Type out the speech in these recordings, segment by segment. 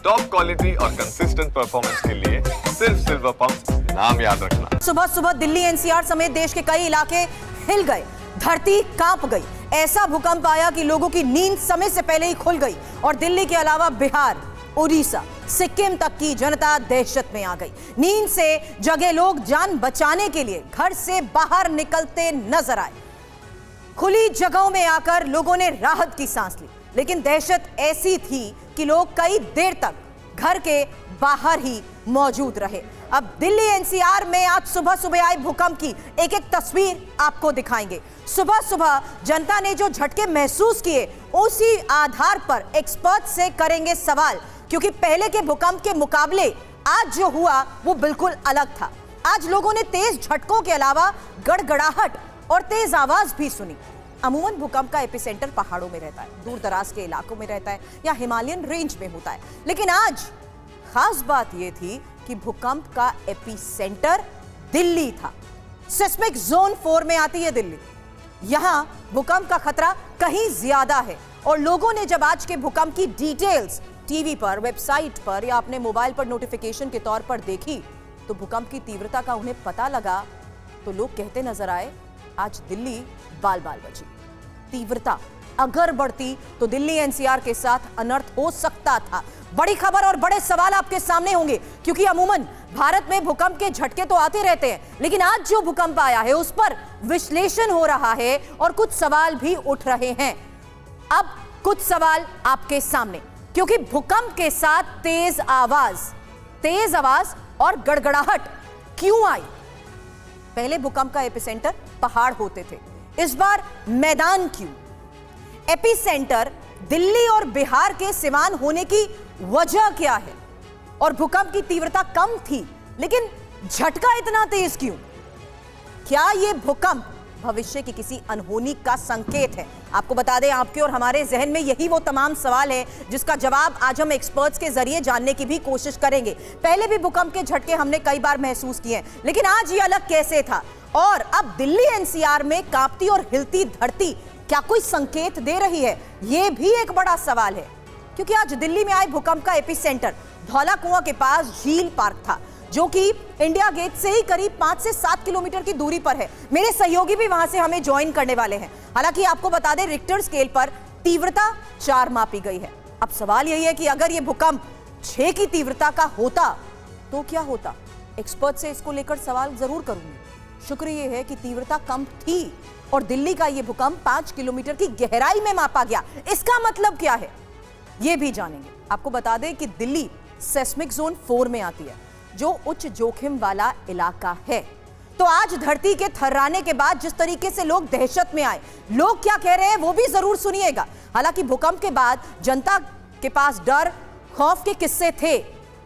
Top quality और consistent performance के लिए सिर्फ सिल्वर पंप नाम याद रखना। सुबह सुबह दिल्ली एनसीआर समेत देश के कई इलाके हिल गए, धरती कांप गई। ऐसा भूकंप आया कि लोगों की नींद समय से पहले ही खुल गई और दिल्ली के अलावा बिहार, उड़ीसा, सिक्किम तक की जनता दहशत में आ गई। नींद से जगे लोग जान बचाने के लिए घर से बाहर निकलते नजर आए। खुली जगहों में आकर लोगों ने राहत की सांस ली, लेकिन दहशत ऐसी थी कि लोग कई देर तक घर के बाहर ही मौजूद रहे। अब दिल्ली एनसीआर में आज सुबह सुबह आए भूकंप की एक एक तस्वीर आपको दिखाएंगे। सुबह सुबह जनता ने जो झटके महसूस किए, उसी आधार पर एक्सपर्ट से करेंगे सवाल, क्योंकि पहले के भूकंप के मुकाबले आज जो हुआ वो बिल्कुल अलग था। आज लोगों ने तेज झटकों के अलावा गड़गड़ाहट और तेज आवाज भी सुनी। अमूमन भूकंप का एपिसेंटर पहाड़ों में रहता है, दूर दराज के इलाकों में रहता है या हिमालयन रेंज में होता है, लेकिन आज खास बात यह थी कि भूकंप का एपिसेंटर दिल्ली था। सिस्मिक जोन 4 में आती है दिल्ली। यहां भूकंप का खतरा कहीं ज्यादा है और लोगों ने जब आज के भूकंप की डिटेल्स टीवी पर, वेबसाइट पर या अपने मोबाइल पर नोटिफिकेशन के तौर पर देखी तो भूकंप की तीव्रता का उन्हें पता लगा तो लोग कहते नजर आए, आज दिल्ली बाल बाल बची। तीव्रता अगर बढ़ती तो दिल्ली एनसीआर के साथ अनर्थ हो सकता था। बड़ी खबर और बड़े सवाल आपके सामने होंगे, क्योंकि अमूमन भारत में भूकंप के झटके तो आते रहते हैं, लेकिन आज जो भूकंप आया है उस पर विश्लेषण हो रहा है और कुछ सवाल भी उठ रहे हैं। अब कुछ सवाल आपके सामने, क्योंकि भूकंप के साथ तेज आवाज और गड़गड़ाहट क्यों आई? पहले भूकंप का एपिसेंटर पहाड़ होते थे, इस बार मैदान क्यों? एपिसेंटर दिल्ली और बिहार के सिवान होने की वजह क्या है? और भूकंप की तीव्रता कम थी लेकिन झटका इतना तेज क्यों? क्या यह भूकंप भविष्य की किसी अनहोनी का संकेत है? आपको बता दें, आपके और हमारे जहन में यही वो तमाम सवाल है जिसका जवाब आज हम एक्सपर्ट्स के जरिए जानने की भी कोशिश करेंगे। पहले भी भूकंप के झटके हमने कई बार महसूस किए हैं, लेकिन आज ये अलग कैसे था? और अब दिल्ली एनसीआर में कांपती और हिलती धरती क्या कोई संकेत दे रही है? यह भी एक बड़ा सवाल है, क्योंकि आज दिल्ली में आए भूकंप का एपिसेंटर धौला कुआं के पास झील पार्क था, जो कि इंडिया गेट से ही करीब 5 से 7 किलोमीटर की दूरी पर है। मेरे सहयोगी भी वहां से हमें ज्वाइन करने वाले हैं। हालांकि आपको बता दें, रिक्टर स्केल पर तीव्रता 4 मापी गई है। अब सवाल यही है कि अगर यह भूकंप 6 की तीव्रता का होता तो क्या होता? एक्सपर्ट से इसको लेकर सवाल जरूर करूंगी। शुक्र यह है कि तीव्रता कम थी और दिल्ली का यह भूकंप 5 किलोमीटर की गहराई में मापा गया। इसका मतलब क्या है, यह भी जानेंगे। आपको बता दें कि दिल्ली सेस्मिक जोन 4 में आती है, जो उच्च जोखिम वाला इलाका है। तो आज धरती के थर्राने के बाद जिस तरीके से लोग दहशत में आए, लोग क्या कह रहे हैं वो भी जरूर सुनिएगा। हालांकि भूकंप के बाद जनता के पास डर, खौफ के किस्से थे।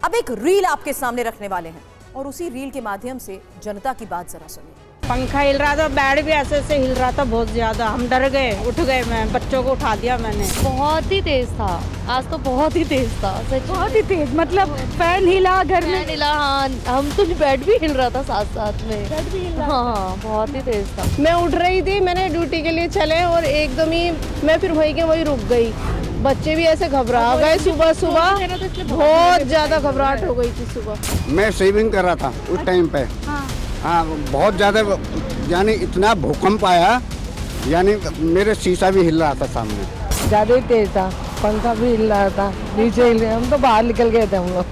अब एक रील आपके सामने रखने वाले हैं और उसी रील के माध्यम से जनता की बात जरा सुनिए। पंखा हिल रहा था, बेड भी ऐसे ऐसे हिल रहा था, बहुत ज्यादा। हम डर गए, उठ गए। मैं बच्चों को उठा दिया मैंने। बहुत ही तेज था आज तो, बहुत ही तेज था, सच बहुत ही तेज, मतलब फैन हिला, घर में हिला। हाँ, हम तो बेड भी हिल रहा था साथ साथ में। बेड भी हिल रहा। हाँ, बहुत ही तेज था। मैं उठ रही थी, मैंने ड्यूटी के लिए चले और एकदम ही मैं फिर वही के वही रुक गई। बच्चे भी ऐसे घबरा गए। सुबह बहुत ज्यादा घबराहट हो गई थी सुबह। मैं सेविंग कर रहा था उस टाइम पे। हाँ, बहुत ज़्यादा, यानी इतना भूकंप आया, यानी मेरे शीशा भी हिल रहा था सामने। ज्यादा ही तेज था, पंखा भी हिल रहा था, नीचे हिल रहे, हम तो बाहर निकल गए थे हम लोग।